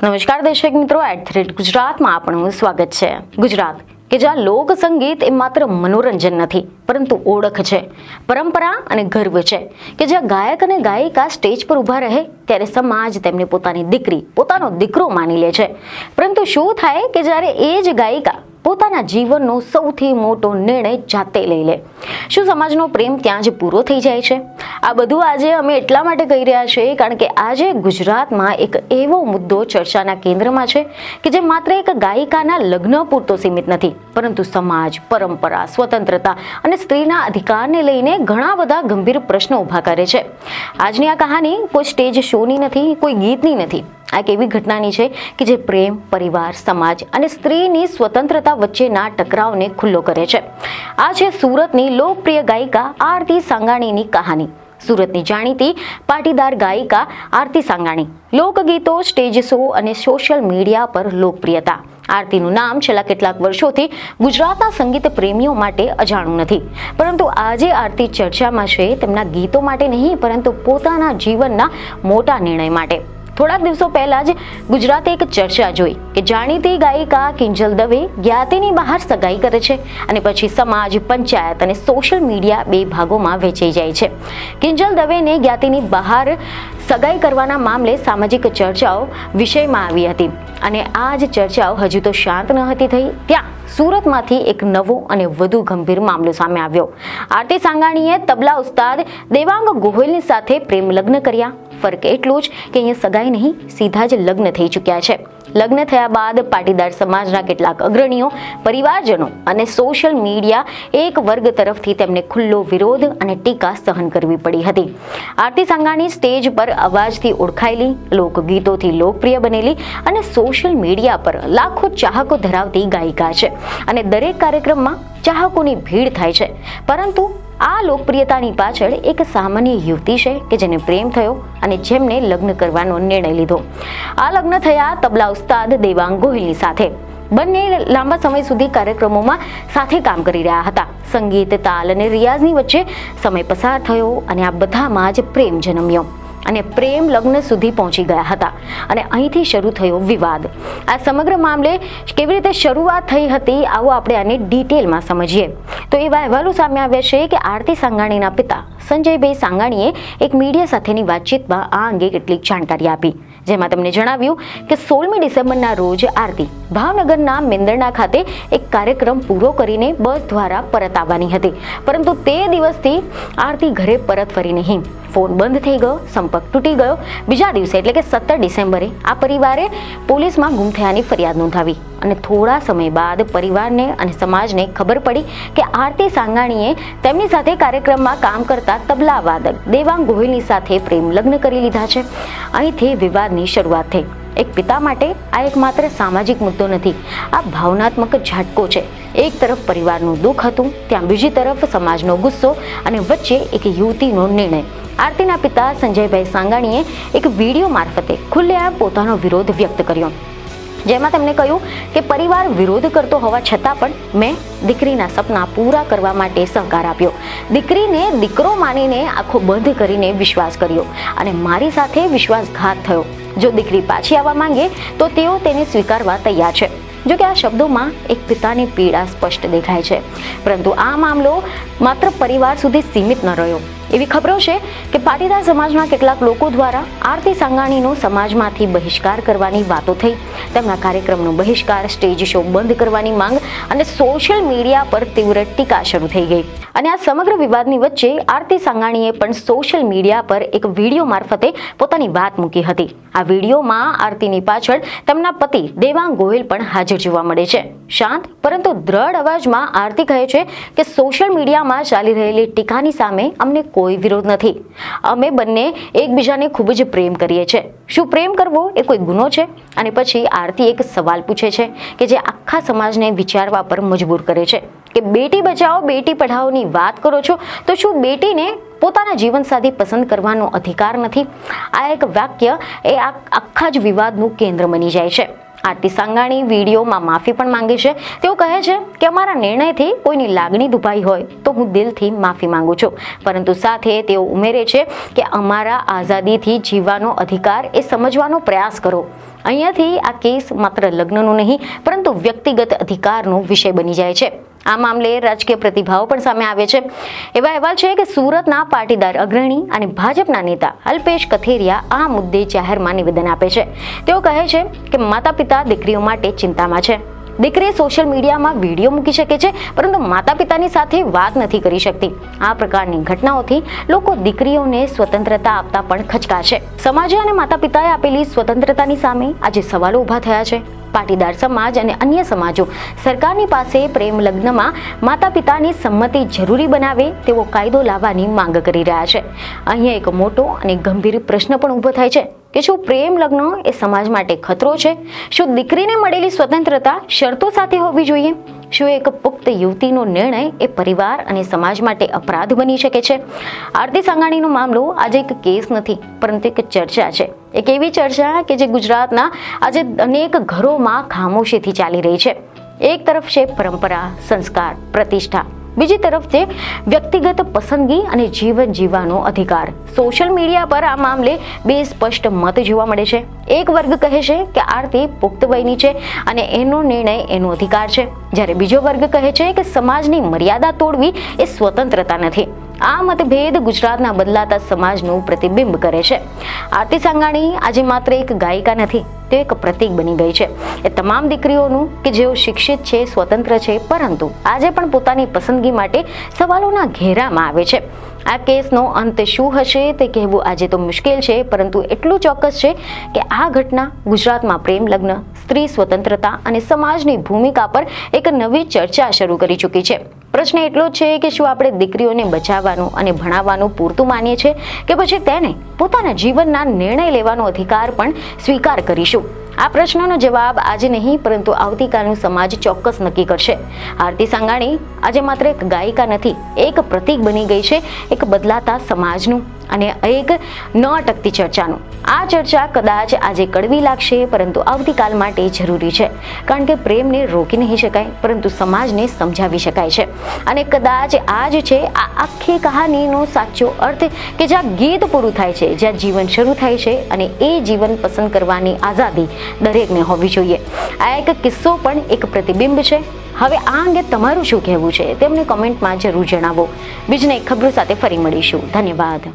નમસ્કાર દર્શક મિત્રો, ગુજરાતમાં આપણું સ્વાગત છે. ગુજરાત કે જ્યાં લોક સંગીત એ માત્ર મનોરંજન નથી પરંતુ ઓળખ છે, પરંપરા અને ગર્વ છે. કે જ્યાં ગાયક અને ગાયિકા સ્ટેજ પર ઊભા રહે ત્યારે સમાજ તેમને પોતાની દીકરી, પોતાનો દીકરો માની લે છે. પરંતુ શું થાય કે જ્યારે એ જ ગાયિકા પોતાના જીવનનો સૌથી મોટો નિર્ણય જાતે લઈ લે? શું સમાજનો પ્રેમ ત્યાં જ પૂરો થઈ જાય છે? આ બધું આજે અમે એટલા માટે કહી રહ્યા છીએ કારણ કે આજે ગુજરાતમાં એક એવો મુદ્દો ચર્ચાના કેન્દ્રમાં છે કે જે માત્ર એક ગાયિકાના લગ્ન પૂરતો સીમિત નથી, પરંતુ સમાજ, પરંપરા, સ્વતંત્રતા અને સ્ત્રીના અધિકારને લઈને ઘણા બધા ગંભીર પ્રશ્નો ઊભા કરે છે. આજની આ કહાની કોઈ સ્ટેજ શોની નથી, કોઈ ગીતની નથી. આ એક એવી ઘટનાની છે કે જે પ્રેમ, પરિવાર, સમાજ અને સ્ત્રીની સ્વતંત્રતા વચ્ચેના ટકરાવને ખુલ્લો કરે છે. આ છે સુરતની લોકપ્રિય ગાયિકા આરતી સાંગાણીની કહાની. સુરતની જાણીતી પાટીદાર ગાયિકા આરતી સાંગાણી લોકગીતો, સ્ટેજ શો અને સોશિયલ મીડિયા પર લોકપ્રિયતા. આરતીનું નામ છેલ્લા કેટલાક વર્ષોથી ગુજરાતના સંગીત પ્રેમીઓ માટે અજાણું નથી, પરંતુ આજે આરતી ચર્ચામાં છે તેમના ગીતો માટે નહીં, પરંતુ પોતાના જીવનના મોટા નિર્ણય માટે. થોડાક દિવસો પહેલા જ ગુજરાતે એક ચર્ચા જોઈ કે જાણીતી ગાયિકા કિંજલ દવે જ્ઞાતિની બહાર સગાઈ કરે છે અને પછી સમાજ, પંચાયત અને સોશિયલ મીડિયા બે ભાગોમાં વહેંચાઈ જાય છે. કિંજલ દવેને જ્ઞાતિની બહાર સગાઈ કરવાના મામલે સામાજિક ચર્ચાઓ વિષયમાં આવી હતી અને આ જ ચર્ચાઓ હજુ તો શાંત ન હતી થઈ ત્યાં સુરતમાંથી એક નવો અને વધુ ગંભીર મામલો સામે આવ્યો. આરતી સાંગાણીએ તબલા ઉસ્તાદ દેવાંગ ગોહિલની સાથે પ્રેમ લગ્ન કર્યા. ફરક એટલું જ કે અહીંયા સગાઈ નહીં, સીધા જ લગ્ન થઈ ચૂક્યા છે. લગ્ન થયા બાદ પાટીદાર સમાજના કેટલાક અગ્રણીઓ, પરિવારજનો અને સોશિયલ મીડિયા એક વર્ગ તરફથી તેમને ખુલ્લો વિરોધ અને ટીકા સહન કરવી પડી હતી. આરતી સાંગાણી સ્ટેજ પર અવાજથી ઓળખાયેલી, લોકગીતોથી લોકપ્રિય બનેલી અને સોશિયલ મીડિયા પર લાખો ચાહકો ધરાવતી ગાયિકા છે અને દરેક કાર્યક્રમમાં ચાહકોની ભીડ થાય છે. પરંતુ આ લોકપ્રિયતાની પાછળ એક સામાન્ય યુવતી છે કે જેને પ્રેમ થયો અને જેમને લગ્ન કરવાનો નિર્ણય લીધો. આ લગ્ન થયા તબલા ઉસ્તાદ દેવાંગ ગોહિલની સાથે. બંને લાંબા સમય સુધી કાર્યક્રમોમાં સાથે કામ કરી રહ્યા હતા. સંગીત, તાલ અને રિયાઝની વચ્ચે સમય પસાર થયો અને આ બધામાં જ પ્રેમ જન્મ્યો અને પ્રેમ લગ્ન સુધી પહોંચી ગયા હતા અને અહીંથી શરૂ થયો વિવાદ. આ સમગ્ર મામલે કેવી રીતે શરૂઆત થઈ હતી, આવો આપણે આને ડિટેલમાં સમજીએ. તો એવા અહેવાલો સામે આવ્યા છે કે આરતી સાંગાણીના પિતા સંજયભાઈ સાંગાણીએ એક મીડિયા સાથેની વાતચીતમાં આ અંગે કેટલીક જાણકારી આપી, જેમાં તેમણે જણાવ્યું કે 16મી ડિસેમ્બરના રોજ આરતી ભાવનગરના મેંદરડા ખાતે એક કાર્યક્રમ પૂરો કરીને બસ દ્વારા પરત આવવાની હતી, પરંતુ તે દિવસથી આરતી ઘરે પરત ફરી નહીં. ફોન બંધ થઈ ગયો, સંપર્ક તૂટી ગયો. બીજા દિવસે એટલે કે 17 ડિસેમ્બરે આ પરિવારે પોલીસમાં ગુમ થયાની ફરિયાદ નોંધાવી અને થોડા સમય બાદ પરિવારને અને સમાજને ખબર પડી કે આરતી સાંગાણીએ તેમની સાથે કાર્યક્રમમાં કામ કરતા તબલા વાદક દેવાંગ ગોહિલની સાથે પ્રેમ લગ્ન કરી લીધા છે. અહીંથી વિવાદની શરૂઆત થઈ. એક પિતા માટે આ એક માત્ર સામાજિક મુદ્દો નથી, આ ભાવનાત્મક ઝાટકો છે. એક તરફ પરિવારનું દુઃખ હતું, ત્યાં બીજી તરફ સમાજનો ગુસ્સો અને વચ્ચે એક યુવતીનો નિર્ણય. આરતીના પિતા સંજયભાઈ સાંગાણીએ એક વિડીયો મારફતે ખુલ્લેઆમ પોતાનો વિરોધ વ્યક્ત કર્યો, જેમાં તેમણે કહ્યું કે પરિવાર વિરોધ કરતો હોવા છતાં પણ મેં દીકરીના સપના પૂરા કરવા માટે સહકાર આપ્યો. દીકરીને દીકરો માનીને આંખો બંધ કરીને વિશ્વાસ કર્યો અને મારી સાથે વિશ્વાસઘાત થયો. જો દીકરી પાછી આવવા માંગે તો તેઓ તેને સ્વીકારવા તૈયાર છે. જો કે આ શબ્દોમાં એક પિતાની પીડા સ્પષ્ટ દેખાય છે, પરંતુ આ મામલો માત્ર પરિવાર સુધી સીમિત ન રહ્યો. એવી ખબરો છે કે પાટીદાર સમાજના કેટલાક લોકો દ્વારા આરતી સાંગાણીનો સમાજમાંથી બહિષ્કાર કરવાની વાતો થઈ. તેમના કાર્યક્રમનો બહિષ્કાર, સ્ટેજ શો બંધ કરવાની માંગ અને સોશિયલ મીડિયા પર તીવ્ર ટીકા શરૂ થઈ ગઈ. અને આ સમગ્ર વિવાદની વચ્ચે આરતી સાંગાણીએ પણ સોશિયલ મીડિયા પર એક વિડીયો મારફતે પોતાની વાત મૂકી હતી. આ વિડીયોમાં આરતીની પાછળ તેમના પતિ દેવાંગ ગોહિલ પણ હાજર જોવા મળે છે. શાંત પરંતુ દ્રઢ અવાજમાં આરતી કહે છે કે સોશિયલ મીડિયામાં ચાલી રહેલી ટીકાની સામે અમને કોઈ વિરોધ નથી. અમે બંને એકબીજાને ખૂબ જ પ્રેમ કરીએ છીએ. શું પ્રેમ કરવો એ કોઈ ગુનો છે? અને પછી આરતી એક સવાલ પૂછે છે કે જે આખા સમાજને વિચારવા પર મજબૂર કરે છે કે બેટી બચાવો, બેટી પઢાઓની વાત કરો છો તો શું બેટીને પોતાના જીવનસાથી પસંદ કરવાનો અધિકાર નથી? આ એક વાક્ય એ આખા જ વિવાદનું કેન્દ્ર બની જાય છે. આરતી સાંગાણી વિડીયોમાં માફી પણ માંગે છે. તેઓ કહે છે કે અમારા નિર્ણયથી કોઈની લાગણી દુભાઈ હોય તો હું દિલથી માફી માંગુ છું, પરંતુ સાથે તેઓ ઉમેરે છે કે અમારા આઝાદીથી જીવવાનો અધિકાર એ સમજવાનો પ્રયાસ કરો. અહીંયાથી આ કેસ માત્ર લગ્નનો નહીં પરંતુ વ્યક્તિગત અધિકારનો વિષય બની જાય છે. આ મામલે રાજકીય પ્રતિભાવો પણ સામે આવે છે. એવા અહેવાલ છે કે સુરતના પાટીદાર અગ્રણી અને ભાજપના નેતા અલ્પેશ કથેરિયા આ મુદ્દે જાહેરમાં નિવેદન આપે છે. તેઓ કહે છે કે માતા પિતા દીકરીઓ માટે ચિંતામાં છે. દીકરી સોશિયલ મીડિયામાં વિડીયો મૂકી શકે છે પરંતુ માતા પિતાની સાથે વાત નથી કરી શકતી. આ પ્રકારની ઘટનાઓથી લોકો દીકરીઓને સ્વતંત્રતા આપતા પણ ખચકાશે. સમાજે અને માતા પિતાએ આપેલી સ્વતંત્રતાની સામે આજે સવાલો ઊભા થયા છે. પાટીદાર સમાજ અને અન્ય સમાજો સરકારની પાસે પ્રેમ લગ્નમાં માતા પિતાની સંમતિ જરૂરી બનાવે તેવો કાયદો લાવવાની માંગ કરી રહ્યા છે. અહીંયા એક મોટો અને ગંભીર પ્રશ્ન પણ ઊભો થાય છે કે શું પ્રેમ લગ્ન એ સમાજ માટે ખતરો છે? શું દીકરીને મળેલી સ્વતંત્રતા શરતો સાથે હોવી જોઈએ? શું એક પુખ્ત યુવતીનો નિર્ણય એ પરિવાર અને સમાજ માટે અપરાધ બની શકે છે? આરતી સાંગાણીનો મામલો આજે એક કેસ નથી પરંતુ એક ચર્ચા છે. એક એવી ચર્ચા કે જે ગુજરાતના આજે અનેક ઘરોમાં ખામોશીથી ચાલી રહી છે. એક તરફ છે પરંપરા, સંસ્કાર, પ્રતિષ્ઠા, બીજી તરફ છે વ્યક્તિગત પસંદગી અને જીવન જીવવાનો અધિકાર. સોશિયલ મીડિયા પર આ મામલે બે સ્પષ્ટ મત જોવા મળે છે. એક વર્ગ કહે છે કે આરતી પુખ્ત વયની છે અને એનો નિર્ણય એનો અધિકાર છે, જ્યારે બીજો વર્ગ કહે છે કે સમાજની મર્યાદા તોડવી એ સ્વતંત્રતા નથી. આ મતભેદ ગુજરાતના બદલાતા સમાજનું પ્રતિબિંબ કરે છે. આરતી સાંગાણી આજે માત્ર એક ગાયિકા નથી, તે એક પ્રતીક બની ગઈ છે એ તમામ દીકરીઓનું કે જેઓ શિક્ષિત છે, સ્વતંત્ર છે, પરંતુ આજે પણ પોતાની પસંદગી માટે સવાલોના ઘેરામાં આવે છે. આ કેસનો અંત શું હશે તે કહેવું આજે તો મુશ્કેલ છે, પરંતુ એટલું ચોક્કસ છે કે આ ઘટના ગુજરાતમાં પ્રેમ લગ્ન, સ્ત્રી સ્વતંત્રતા અને સમાજની ભૂમિકા પર એક નવી ચર્ચા શરૂ કરી ચૂકી છે. પ્રશ્ન એટલો છે કે શું આપણે દીકરીઓને બચાવવાનું અને ભણાવવાનું પૂરતું માનીએ છીએ કે પછી તેને પોતાના જીવનના નિર્ણય લેવાનો અધિકાર પણ સ્વીકાર કરીશું? આ પ્રશ્નનો જવાબ આજે નહીં પરંતુ આવતીકાલનું સમાજ ચોક્કસ નક્કી કરશે. આરતી સાંગાણી આજે માત્ર એક ગાયિકા નથી, એક પ્રતીક બની ગઈ છે એક બદલાતા સમાજનું અને એક ન અટકતી ચર્ચાનું. આ ચર્ચા કદાચ આજે કડવી લાગશે પરંતુ આવતીકાલ માટે જરૂરી છે, કારણ કે પ્રેમને રોકી નહીં શકાય પરંતુ સમાજને સમજાવી શકાય છે. અને કદાચ આ જ છે આ આખી કહાનીનો સાચો અર્થ કે જ્યાં ગીત પૂરું થાય છે, જ્યાં જીવન શરૂ થાય છે અને એ જીવન પસંદ કરવાની આઝાદી દરેકને હોવી જોઈએ. આ એક કિસ્સો પણ એક પ્રતિબિંબ છે. હવે આ અંગે તમારું શું કહેવું છે તેમને કોમેન્ટમાં જરૂર જણાવો. બીજને ખબરો સાથે ફરી મળીશું. ધન્યવાદ.